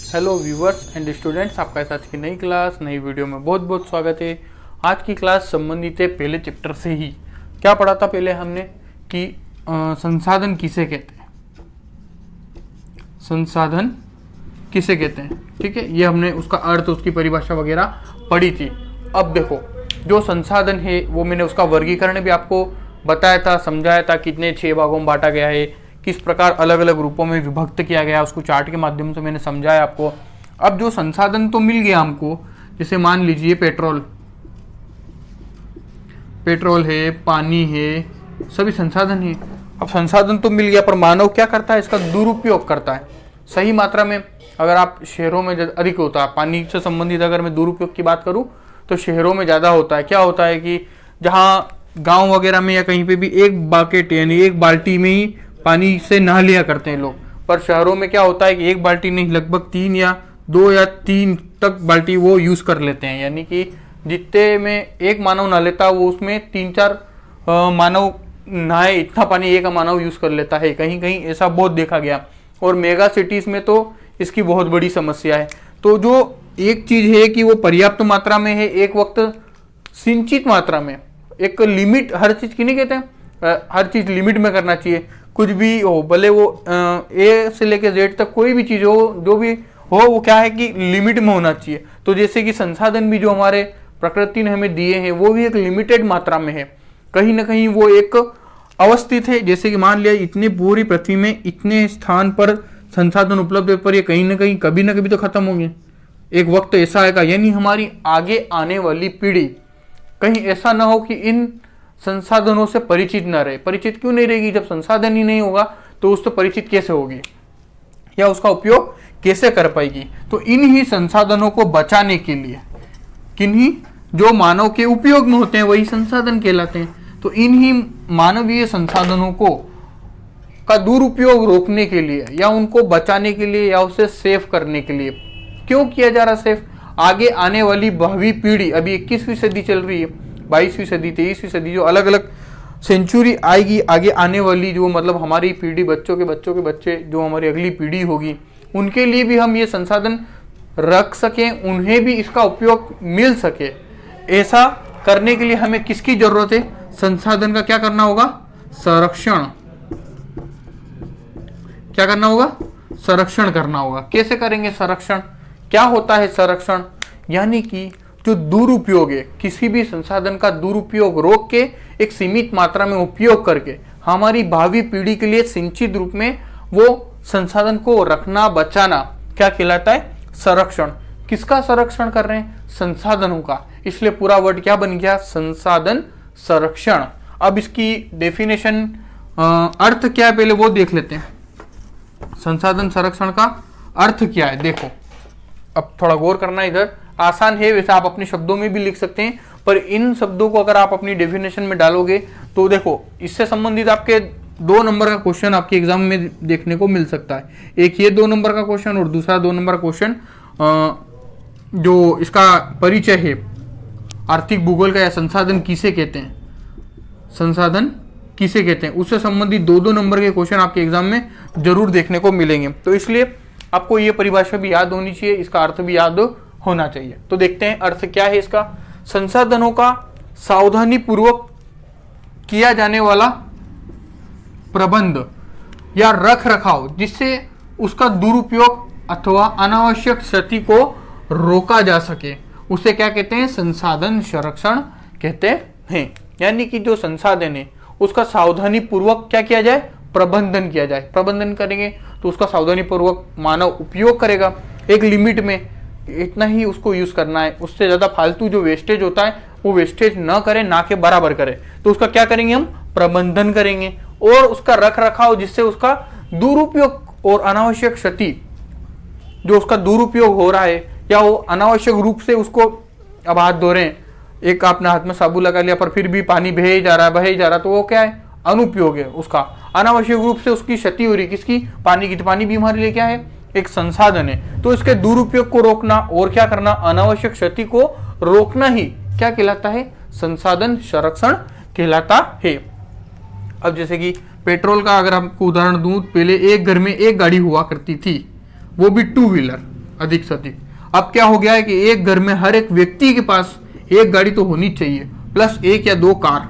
Hello viewers and students, आपका इस आज की नई क्लास नई वीडियो में बहुत बहुत स्वागत है। आज की क्लास संबंधित है पहले चैप्टर से ही। क्या पढ़ा था पहले हमने कि संसाधन किसे कहते हैं, संसाधन किसे कहते हैं। ठीक है, ये हमने उसका अर्थ, उसकी परिभाषा वगैरह पढ़ी थी। अब देखो, जो संसाधन है वो मैंने उसका वर्गीकरण भी आपको बताया था, समझाया था, कितने 6 भागों में बांटा गया है, किस प्रकार अलग अलग रूपों में विभक्त किया गया, उसको चार्ट के माध्यम से मैंने समझाया आपको। अब जो संसाधन तो मिल गया हमको, जैसे मान लीजिए पेट्रोल है, पानी है, सभी संसाधन है। अब संसाधन तो मिल गया, पर मानव क्या करता है, इसका दुरुपयोग करता है सही मात्रा में। अगर आप शहरों में अधिक होता है पानी से संबंधित, अगर मैं दुरुपयोग की बात करूं तो शहरों में ज़्यादा होता है। क्या होता है कि जहाँ गांव वगैरह में या कहीं पे भी एक बकेट यानी एक बाल्टी में ही पानी से नहा लिया करते हैं लोग, पर शहरों में क्या होता है कि एक बाल्टी नहीं, लगभग 3 या 2 या 3 तक बाल्टी वो यूज़ कर लेते हैं। यानी कि जितने में एक मानव नहा लेता है वो उसमें 3-4 मानव नहाए, इतना पानी एक मानव यूज़ कर लेता है। कहीं कहीं ऐसा बहुत देखा गया, और मेगा सिटीज़ में तो इसकी बहुत बड़ी समस्या है। तो जो एक चीज़ है कि वो पर्याप्त मात्रा में है, एक वक्त सिंचित मात्रा में, एक लिमिट, हर चीज़ की नहीं कहते हैं, हर चीज़ लिमिट में करना चाहिए। कुछ भी हो, भले वो ए से लेकर जेड तक कोई भी चीज़ हो, जो भी हो, वो क्या है कि लिमिट में होना चाहिए। तो जैसे कि संसाधन भी जो हमारे प्रकृति ने हमें दिए हैं वो भी एक लिमिटेड मात्रा में है, कहीं ना कहीं वो एक अवस्थित है। जैसे कि मान लिया इतनी पूरी पृथ्वी में इतने स्थान पर संसाधन उपलब्ध है, पर ये कहीं ना कहीं कभी ना कभी तो खत्म होंगे। एक वक्त ऐसा आएगा, यानी हमारी आगे आने वाली पीढ़ी कहीं ऐसा ना हो कि इन संसाधनों से परिचित ना रहे। परिचित क्यों नहीं रहेगी? जब संसाधन ही नहीं होगा तो उससे परिचित कैसे होगी या उसका उपयोग कैसे कर पाएगी? तो इन ही संसाधनों को बचाने के लिए, किन्हीं जो मानव के उपयोग में होते हैं वही संसाधन कहलाते हैं। तो इन ही मानवीय संसाधनों को का दुरुपयोग रोकने के लिए या उनको बचाने के लिए या उसे सेव करने के लिए, क्यों किया जा रहा सेव? आगे आने वाली भावी पीढ़ी, अभी 21वीं सदी चल रही है, 22वीं सदी, 23वीं सदी, जो अलग अलग सेंचुरी आएगी, आगे आने वाली जो मतलब हमारी पीढ़ी, बच्चों के बच्चों के बच्चे, जो हमारी अगली पीढ़ी होगी, उनके लिए भी हम ये संसाधन रख सकें, उन्हें भी इसका उपयोग मिल सके। ऐसा करने के लिए हमें किसकी जरूरत है? संसाधन का क्या करना होगा? संरक्षण। क्या करना होगा? संरक्षण करना होगा। कैसे करेंगे संरक्षण? क्या होता है संरक्षण? यानी कि जो दुरुपयोग है, किसी भी संसाधन का दुरुपयोग रोक के एक सीमित मात्रा में उपयोग करके हमारी भावी पीढ़ी के लिए सिंचित रूप में वो संसाधन को रखना, बचाना, क्या कहलाता है? संरक्षण। किसका संरक्षण कर रहे हैं? संसाधनों का। इसलिए पूरा वर्ड क्या बन गया? संसाधन संरक्षण। अब इसकी डेफिनेशन, अर्थ क्या है पहले वो देख लेते हैं। संसाधन संरक्षण का अर्थ क्या है? देखो, अब थोड़ा गौर करना, इधर आसान है, वैसे आप अपने शब्दों में भी लिख सकते हैं, पर इन शब्दों को अगर आप अपनी डेफिनेशन में डालोगे तो देखो, इससे संबंधित आपके 2 नंबर का क्वेश्चन आपके एग्जाम में देखने को मिल सकता है। एक ये 2 नंबर का क्वेश्चन और दूसरा 2 नंबर का क्वेश्चन जो इसका परिचय है आर्थिक भूगोल का, या संसाधन किसे कहते हैं, संसाधन किसे कहते हैं, उससे संबंधित 2-2 नंबर के क्वेश्चन आपके एग्जाम में जरूर देखने को मिलेंगे। तो इसलिए आपको ये परिभाषा भी याद होनी चाहिए, इसका अर्थ भी याद होना चाहिए। तो देखते हैं अर्थ क्या है इसका। संसाधनों का सावधानी पूर्वक किया जाने वाला प्रबंध या रख रखाव, जिससे उसका दुरुपयोग अथवा अनावश्यक क्षति को रोका जा सके, उसे क्या कहते हैं? संसाधन संरक्षण कहते हैं। यानी कि जो संसाधन है उसका सावधानी पूर्वक क्या किया जाए? प्रबंधन किया जाए। प्रबंधन करेंगे तो उसका सावधानी पूर्वक मानव उपयोग करेगा, एक लिमिट में इतना ही उसको यूज करना है, उससे ज्यादा फालतू जो वेस्टेज होता है वो वेस्टेज न करे, ना के बराबर करे। तो उसका क्या करेंगे हम? प्रबंधन करेंगे, और उसका रख रखाव, जिससे उसका दुरुपयोग और अनावश्यक क्षति, जो उसका दुरुपयोग हो रहा है या वो अनावश्यक रूप से उसको, अब हाथ धो रहे हैं, एक आपने हाथ में साबुन लगा लिया पर फिर भी पानी बहे ही जा रहा, तो वो क्या है? अनुपयोग है उसका, अनावश्यक रूप से उसकी क्षति हो रही। किसकी? पानी की। तो पानी भी हमारे लिए क्या है? एक संसाधन है। तो इसके दुरुपयोग को रोकना और क्या करना? अनावश्यक क्षति को रोकना ही क्या कहलाता है? संसाधन संरक्षण कहलाता है। अब जैसे कि पेट्रोल का अगर आपको उदाहरण दूं, पहले एक घर में एक गाड़ी हुआ करती थी, वो भी 2 व्हीलर, अधिक से अधिक। अब क्या हो गया है कि एक घर में हर एक व्यक्ति के पास एक गाड़ी तो होनी चाहिए, प्लस एक या दो कार।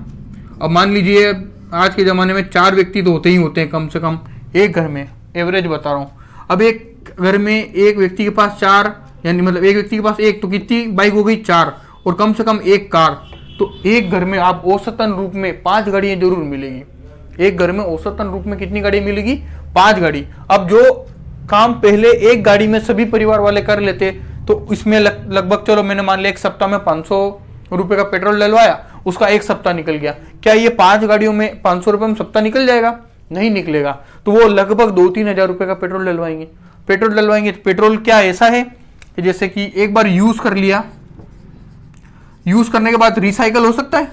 अब मान लीजिए आज के ज़माने में 4 व्यक्ति तो होते ही होते हैं कम से कम एक घर में, एवरेज बता रहा हूँ। अब एक घर में एक व्यक्ति के पास 4, यानी मतलब एक व्यक्ति के पास एक, तो कितनी बाइक हो गई 4, और कम से कम एक कार। तो एक घर में आप औसतन रूप में 5 गाड़ियाँ जरूर मिलेगी। एक घर में औसतन रूप में कितनी गाड़ी मिलेगी? 5 गाड़ी। अब जो काम पहले एक गाड़ी में सभी परिवार वाले कर लेते, तो इसमें लगभग चलो मैंने मान लिया एक सप्ताह में 500 रुपये का पेट्रोल डलवाया, उसका एक सप्ताह निकल गया। क्या ये 5 गाड़ियों में 500 रुपये में सप्ताह निकल जाएगा? नहीं निकलेगा। तो वो लगभग 2-3 हज़ार रुपये का पेट्रोल डलवाएंगे। तो पेट्रोल क्या ऐसा है कि जैसे कि एक बार यूज कर लिया, यूज करने के बाद रिसाइकल हो सकता है?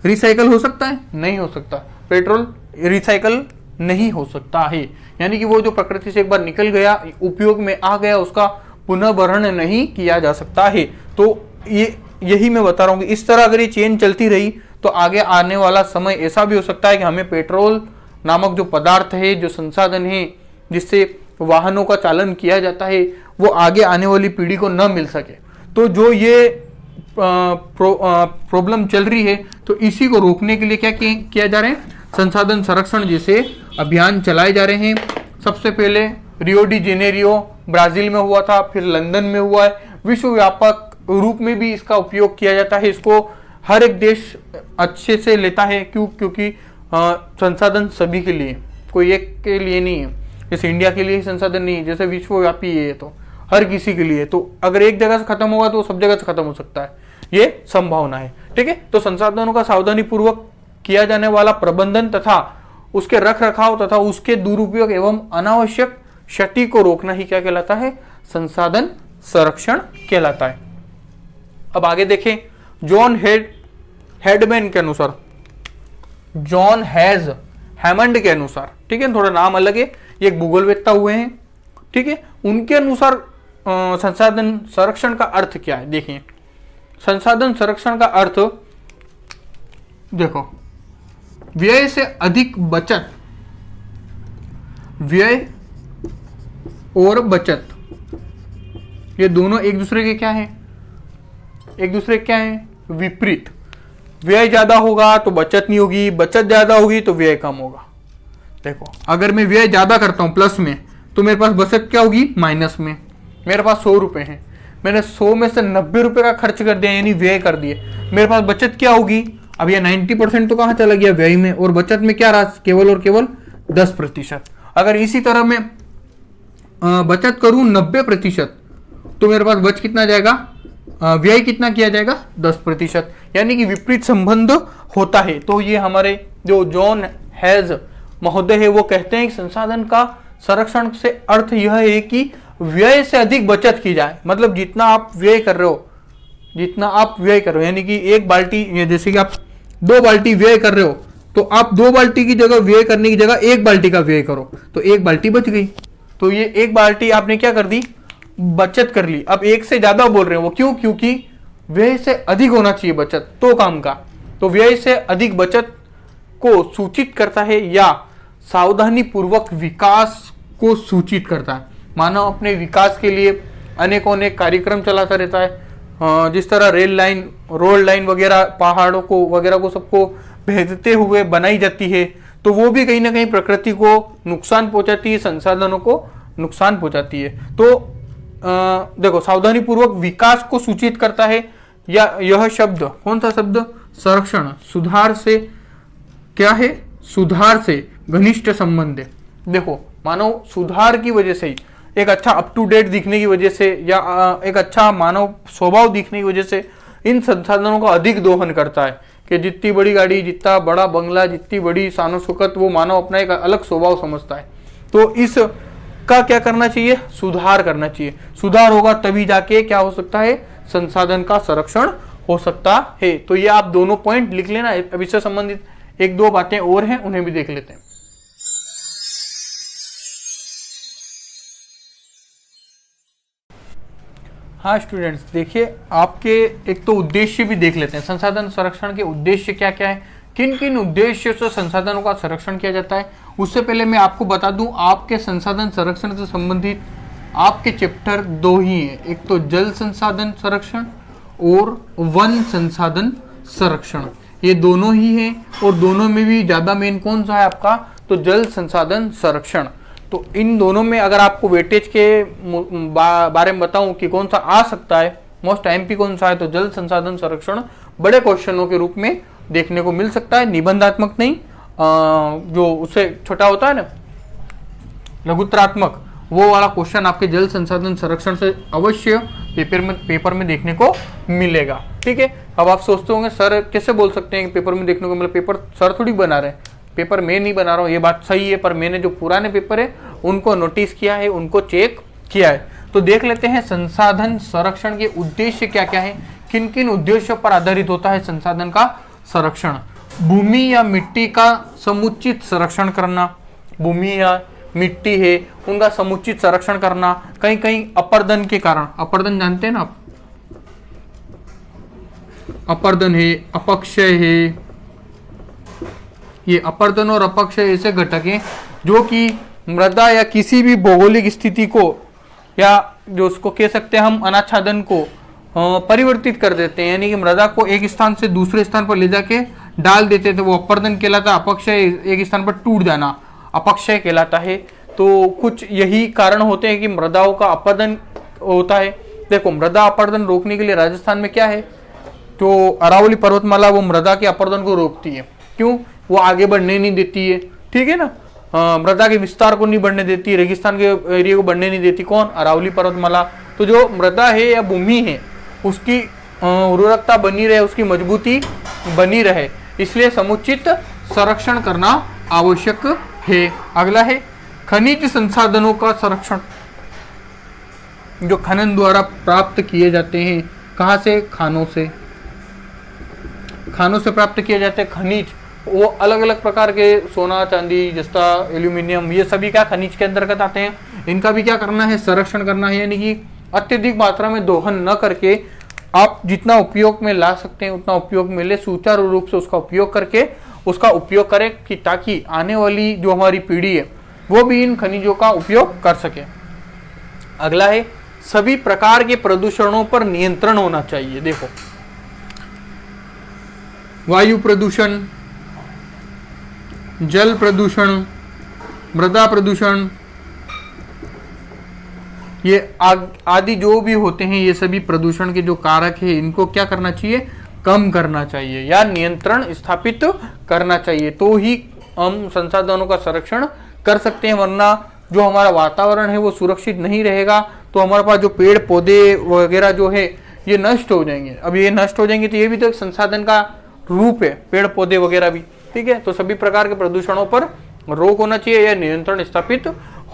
रिसाइकल हो सकता है? नहीं हो सकता। पेट्रोल रिसाइकल नहीं हो सकता है, यानी कि वो जो प्रकृति से एक बार निकल गया, उपयोग में आ गया, उसका पुनर्भरण नहीं किया जा सकता है। तो यही मैं बता रहा हूँ कि इस तरह अगर ये चेन चलती रही तो आगे आने वाला समय ऐसा भी हो सकता है कि हमें पेट्रोल नामक जो पदार्थ है, जो संसाधन है जिससे वाहनों का चालन किया जाता है, वो आगे आने वाली पीढ़ी को न मिल सके। तो जो ये प्रॉब्लम चल रही है, तो इसी को रोकने के लिए क्या किया जा रहा है? संसाधन संरक्षण जैसे अभियान चलाए जा रहे हैं। सबसे पहले रियो डी जेनेरियो ब्राजील में हुआ था, फिर लंदन में हुआ है। विश्वव्यापक रूप में भी इसका उपयोग किया जाता है। इसको हर एक देश अच्छे से लेता है। क्योंकि संसाधन सभी के लिए, कोई एक के लिए नहीं है। जैसे इंडिया के लिए ही संसाधन नहीं है, जैसे विश्वव्यापी है तो हर किसी के लिए। तो अगर एक जगह से खत्म होगा तो सब जगह से खत्म हो सकता है, ये संभावना है। ठीक है, तो संसाधनों का सावधानी पूर्वक किया जाने वाला प्रबंधन तथा उसके रख रखाव तथा उसके दुरुपयोग एवं अनावश्यक क्षति को रोकना ही क्या कहलाता है? संसाधन संरक्षण कहलाता है। अब आगे देखें, जॉन हेडमैन के अनुसार, जॉन हैमंड के अनुसार, ठीक है, थोड़ा नाम अलग है, ये एक भूगोलवेत्ता हुए हैं। ठीक है, उनके अनुसार संसाधन संरक्षण का अर्थ क्या है? देखिए, संसाधन संरक्षण का अर्थ देखो, व्यय से अधिक बचत, व्यय और बचत, ये दोनों एक दूसरे के क्या है? एक दूसरे क्या है? विपरीत। व्यय ज्यादा होगा तो बचत नहीं होगी, बचत ज्यादा होगी तो व्यय कम होगा। देखो, अगर मैं व्यय ज्यादा करता हूं प्लस में, तो मेरे पास बचत क्या होगी? माइनस में। मेरे पास 100 रुपए हैं, मैंने 100 में से 90 रुपए का खर्च कर दिया, यानी व्यय कर दिए। मेरे पास बचत क्या होगी? अब ये 90% तो कहाँ चला गया? व्यय में। और बचत में क्या रहा? केवल और केवल 10%। अगर इसी तरह मैं बचत करूं 90%, तो मेरे पास बच कितना जाएगा? व्यय कितना किया जाएगा? 10%। यानी कि विपरीत संबंध होता है। तो ये हमारे जो जॉन हैज महोदय है, वो कहते हैं कि संसाधन का संरक्षण से अर्थ यह है कि व्यय से अधिक बचत की जाए। मतलब जितना आप व्यय कर रहे हो, यानी कि एक बाल्टी, जैसे कि आप 2 बाल्टी व्यय कर रहे हो, तो आप 2 बाल्टी की जगह व्यय करने की जगह 1 बाल्टी का व्यय करो, तो 1 बाल्टी बच गई। तो ये 1 बाल्टी आपने क्या कर दी? बचत कर ली। अब 1 से ज्यादा बोल रहे हो, वो क्यों? क्योंकि व्यय से अधिक होना चाहिए बचत तो काम का। तो व्यय से अधिक बचत को सूचित करता है या सावधानी पूर्वक विकास को सूचित करता है। मानव अपने विकास के लिए अनेक कार्यक्रम चलाता रहता है। जिस तरह रेल लाइन, रोड लाइन वगैरह, पहाड़ों को वगैरह को सबको भेदते हुए बनाई जाती है, तो वो भी कहीं ना कहीं प्रकृति को नुकसान पहुंचाती है, संसाधनों को नुकसान पहुंचाती है। तो देखो, सावधानी पूर्वक विकास को सूचित करता है। या यह शब्द, कौन सा शब्द? संरक्षण। सुधार से क्या है? सुधार से घनिष्ठ संबंध है। देखो, मानव सुधार की वजह से ही, एक अच्छा अप टू डेट दिखने की वजह से, या एक अच्छा मानव स्वभाव दिखने की वजह से इन संसाधनों का अधिक दोहन करता है। कि जितनी बड़ी गाड़ी, जितना बड़ा बंगला, जितनी बड़ी शानो शौकत, वो मानव अपना एक अलग स्वभाव समझता है। तो इस का क्या करना चाहिए? सुधार करना चाहिए। सुधार होगा तभी जाके क्या हो सकता है? संसाधन का संरक्षण हो सकता है। तो ये आप दोनों पॉइंट लिख लेना। अब इससे संबंधित 1-2 बातें और हैं, उन्हें भी देख लेते हैं। हाँ स्टूडेंट्स, देखिए, आपके एक तो उद्देश्य भी देख लेते हैं। संसाधन संरक्षण के उद्देश्य क्या क्या है, किन किन उद्देश्य से संसाधनों का संरक्षण किया जाता है। उससे पहले मैं आपको बता दूं, आपके संसाधन संरक्षण से संबंधित आपके चैप्टर दो ही हैं, एक तो जल संसाधन संरक्षण और वन संसाधन संरक्षण, ये दोनों ही हैं। और दोनों में भी ज्यादा मेन कौन सा है आपका, तो जल संसाधन संरक्षण। तो इन दोनों में अगर आपको वेटेज के बारे में बताऊं कि कौन सा आ सकता है, मोस्ट एमपी कौन सा है, तो जल संसाधन संरक्षण बड़े क्वेश्चनों के रूप में देखने को मिल सकता है, निबंधात्मक नहीं, जो उससे छोटा होता है ना लघुत्तरात्मक, वो वाला क्वेश्चन आपके जल संसाधन संरक्षण से अवश्य पेपर में देखने को मिलेगा। ठीक है, अब आप सोचते होंगे सर कैसे बोल सकते हैं कि पेपर में देखने को मिले, पेपर सर थोड़ी बना रहे हैं, पेपर मैं नहीं बना रहा हूँ, ये बात सही है, पर मैंने जो पुराने पेपर है उनको नोटिस किया है, उनको चेक किया है। तो देख लेते हैं संसाधन संरक्षण के उद्देश्य क्या क्या है, किन किन उद्देश्यों पर आधारित होता है संसाधन का संरक्षण। भूमि या मिट्टी का समुचित संरक्षण करना, भूमि या मिट्टी है उनका समुचित संरक्षण करना, कहीं कहीं अपर्दन के कारण, अपर्दन जानते हैं ना आप, अपर्दन है, अपक्षय है, ये अपर्दन और अपक्षय ऐसे घटक हैं जो कि मृदा या किसी भी भौगोलिक स्थिति को, या जो उसको कह सकते हैं हम अनाच्छादन को परिवर्तित कर देते हैं, यानी कि मृदा को एक स्थान से दूसरे स्थान पर ले जाके डाल देते थे, वो अपर्दन कहलाता है। अपक्षय एक स्थान पर टूट जाना अपक्षय कहलाता है। तो कुछ यही कारण होते हैं कि मृदाओं का अपर्दन होता है। देखो मृदा अपर्दन रोकने के लिए राजस्थान में क्या है, तो अरावली पर्वतमाला वो मृदा के अपर्दन को रोकती है। क्यों, वो आगे बढ़ने नहीं देती है, ठीक है ना, मृदा के विस्तार को नहीं बढ़ने देती, रेगिस्तान के एरिया को बढ़ने नहीं देती, कौन, अरावली पर्वतमाला। तो जो मृदा है या भूमि है उसकी उर्वरकता बनी रहे, उसकी मजबूती बनी रहे, इसलिए समुचित संरक्षण करना आवश्यक है। अगला है खनिज संसाधनों का संरक्षण, जो खनन द्वारा प्राप्त किए जाते हैं। कहाँ से, खानों से, खानों से प्राप्त किए जाते हैं खनिज, वो अलग अलग प्रकार के सोना चांदी जस्ता एल्यूमिनियम, ये सभी क्या खनिज के अंतर्गत आते हैं। इनका भी क्या करना है, संरक्षण करना है, यानी कि अत्यधिक मात्रा में दोहन न करके आप जितना उपयोग में ला सकते हैं उतना उपयोग में ले, सुचारू रूप से उसका उपयोग करके उसका उपयोग करें, कि ताकि आने वाली जो हमारी पीढ़ी है वो भी इन खनिजों का उपयोग कर सके। अगला है सभी प्रकार के प्रदूषणों पर नियंत्रण होना चाहिए। देखो वायु प्रदूषण, जल प्रदूषण, मृदा प्रदूषण, ये आदि जो भी होते हैं, ये सभी प्रदूषण के जो कारक है इनको क्या करना चाहिए, कम करना चाहिए या नियंत्रण स्थापित करना चाहिए, तो ही हम संसाधनों का संरक्षण कर सकते हैं। वरना जो हमारा वातावरण है वो सुरक्षित नहीं रहेगा, तो हमारे पास जो पेड़ पौधे वगैरह जो है ये नष्ट हो जाएंगे। अब ये नष्ट हो जाएंगे तो ये भी तो एक संसाधन का रूप है, पेड़ पौधे वगैरह भी, ठीक है। तो सभी प्रकार के प्रदूषणों पर रोक होना चाहिए या नियंत्रण स्थापित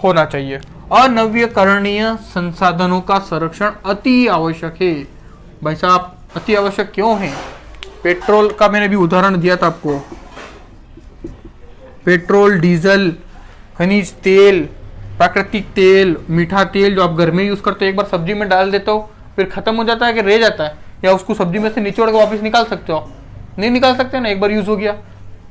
होना चाहिए। अनवीकरणीय संसाधनों का संरक्षण अति आवश्यक है। भाई साहब अति आवश्यक क्यों है, पेट्रोल का मैंने भी उदाहरण दिया था आपको, पेट्रोल, डीजल, खनिज तेल, प्राकृतिक तेल, मीठा तेल जो आप घर में यूज करते हो, एक बार सब्जी में डाल देते हो फिर खत्म हो जाता है कि रह जाता है, या उसको सब्जी में से निचोड़ के वापस निकाल सकते हो, नहीं निकाल सकते ना, एक बार यूज हो गया।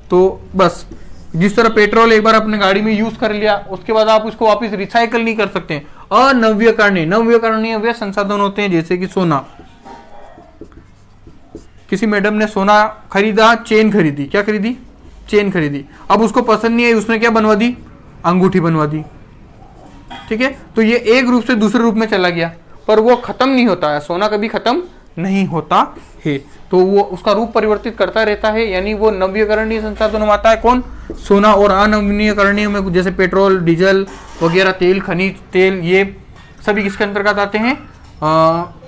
तो बस जिस तरह पेट्रोल एक बार अपने गाड़ी में यूज कर लिया उसके बाद आप उसको वापस रिसाइकल नहीं कर सकते। अनवीकरणीय, नवीकरणीय वे संसाधन होते हैं जैसे कि सोना। किसी मैडम ने सोना खरीदा, चेन खरीदी, क्या खरीदी, चेन खरीदी, अब उसको पसंद नहीं आई, उसने क्या बनवा दी, अंगूठी बनवा दी, ठीक है। तो ये एक रूप से दूसरे रूप में चला गया, पर वो खत्म नहीं होता है, सोना कभी खत्म नहीं होता है, तो वो उसका रूप परिवर्तित करता रहता है, यानी वो नवीकरणीय संसाधनों में आता है कौन, सोना। और अनवीकरणीय में जैसे पेट्रोल, डीजल वगैरह, तेल, खनिज तेल, ये सभी किसके अंतर्गत आते हैं,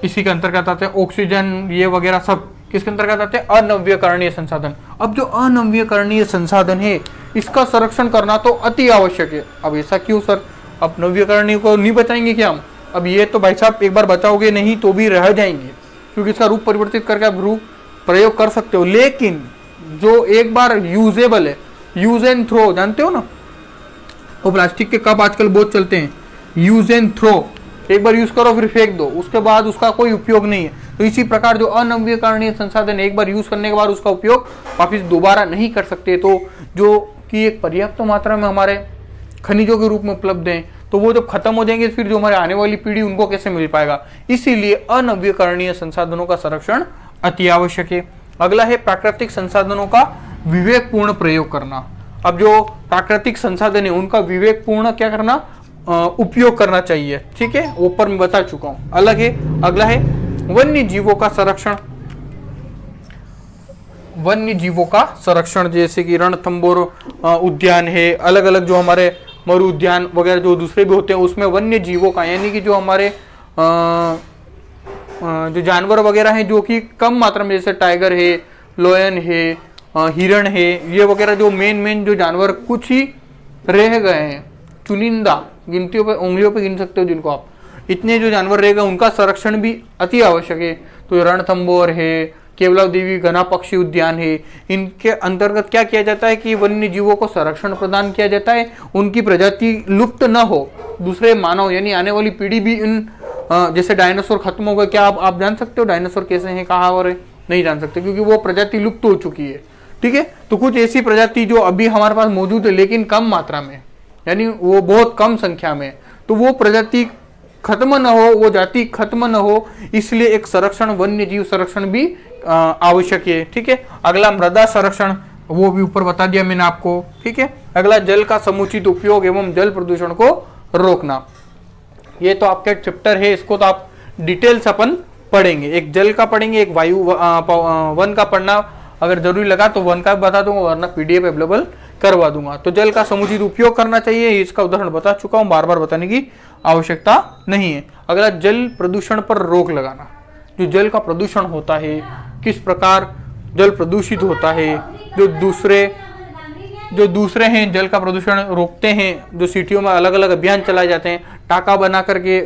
इसी के अंतर्गत आते हैं। ऑक्सीजन ये वगैरह सब किसके अंतर्गत आते हैं, अनवीकरणीय संसाधन। अब जो अनवीकरणीय संसाधन है इसका संरक्षण करना तो अति आवश्यक है। अब ऐसा क्यों सर, अब नवीकरणीय को नहीं बचाएंगे क्या हम, अब ये तो भाई साहब एक बार बचाओगे नहीं तो भी रह जाएंगे, क्योंकि इसका रूप परिवर्तित करके आप रूप प्रयोग कर सकते हो, लेकिन जो एक बार यूजेबल है, यूज एंड थ्रो जानते हो ना, वो प्लास्टिक के कप आजकल बहुत चलते हैं, यूज एंड थ्रो, एक बार यूज करो फिर फेंक दो, उसके बाद उसका कोई उपयोग नहीं है। तो इसी प्रकार जो अनवीकरणीय संसाधन एक बार यूज करने के बाद उसका उपयोग वापिस दोबारा नहीं कर सकते, तो जो कि एक पर्याप्त मात्रा में हमारे खनिजों के रूप में उपलब्ध हैं, तो तो वो जब खत्म हो जाएंगे फिर जो हमारे आने वाली पीढ़ी उनको कैसे मिल पाएगा। इसीलिए अनवीकरणीय संसाधनों का संरक्षण अति आवश्यक है। अगला है प्राकृतिक संसाधनों का विवेकपूर्ण प्रयोग करना। अब जो प्राकृतिक संसाधन है उनका विवेकपूर्ण क्या करना, उपयोग करना चाहिए। ठीक है, ऊपर मैं बता चुका हूं। अलग है, अगला है वन्य जीवों का संरक्षण। वन्य जीवों का संरक्षण जैसे कि रणथंभौर उद्यान है, अलग अलग जो हमारे मरु उद्यान वगैरह जो दूसरे भी होते हैं उसमें वन्य जीवों का, यानी कि जो हमारे जो जानवर वगैरह हैं जो कि कम मात्रा में, जैसे टाइगर है, लोयन है, हिरण है, ये वगैरह जो मेन जो जानवर कुछ ही रह गए हैं, चुनिंदा गिनतियों पे, उंगलियों पे गिन सकते हो जिनको आप, इतने जो जानवर रह गए उनका संरक्षण भी अति आवश्यक है। तो रणथंभौर है, केवला देवी घना पक्षी उद्यान है, इनके अंतर्गत क्या किया जाता है कि वन्य जीवों को संरक्षण प्रदान किया जाता है, उनकी प्रजाति लुप्त न हो, दूसरे मानव यानी आने वाली पीढ़ी भी इन जैसे डायनासोर खत्म हो गए, क्या आप जान सकते हो डायनासोर कैसे हैं, कहाँ हो रहे, नहीं जान सकते क्योंकि वो प्रजाति लुप्त हो चुकी है। ठीक है, तो कुछ ऐसी प्रजाति जो अभी हमारे पास मौजूद है लेकिन कम मात्रा में, यानी वो बहुत कम संख्या में, तो वो प्रजाति खत्म न हो, वो जाति खत्म न हो, इसलिए एक संरक्षण, वन्य जीव संरक्षण भी आवश्यक है। ठीक है, अगला मृदा संरक्षण, वो भी ऊपर बता दिया मैंने आपको। ठीक है, अगला जल का समुचित उपयोग एवं जल प्रदूषण को रोकना। ये तो आपके चैप्टर है, इसको तो आप डिटेल्स अपन पढ़ेंगे, एक जल का पढ़ेंगे, एक वायु वन का पढ़ना अगर जरूरी लगा तो वन का बता दूंगा, वरना पीडीएफ अवेलेबल करवा दूंगा। तो जल का समुचित उपयोग करना चाहिए, इसका उदाहरण बता चुका हूं, बार बार बताने की आवश्यकता नहीं है। अगला जल प्रदूषण पर रोक लगाना। जो जल का प्रदूषण होता है, किस प्रकार जल प्रदूषित होता है, जो दूसरे हैं जल का प्रदूषण रोकते हैं, जो सिटियों में अलग अलग अभियान चलाए जाते हैं, टाका बना करके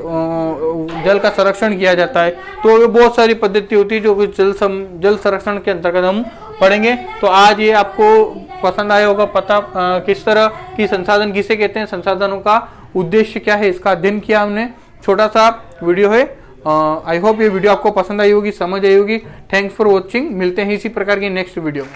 जल का संरक्षण किया जाता है, तो ये बहुत सारी पद्धति होती है जो जल संरक्षण के अंतर्गत हम पढ़ेंगे। तो आज ये आपको पसंद आया होगा, पता किस तरह की संसाधन किसे कहते हैं, संसाधनों का उद्देश्य क्या है, इसका अध्ययन किया हमने। छोटा सा वीडियो है, आई होप ये वीडियो आपको पसंद आई होगी, समझ आई होगी। थैंक्स फॉर वॉचिंग, मिलते हैं इसी प्रकार की नेक्स्ट वीडियो में।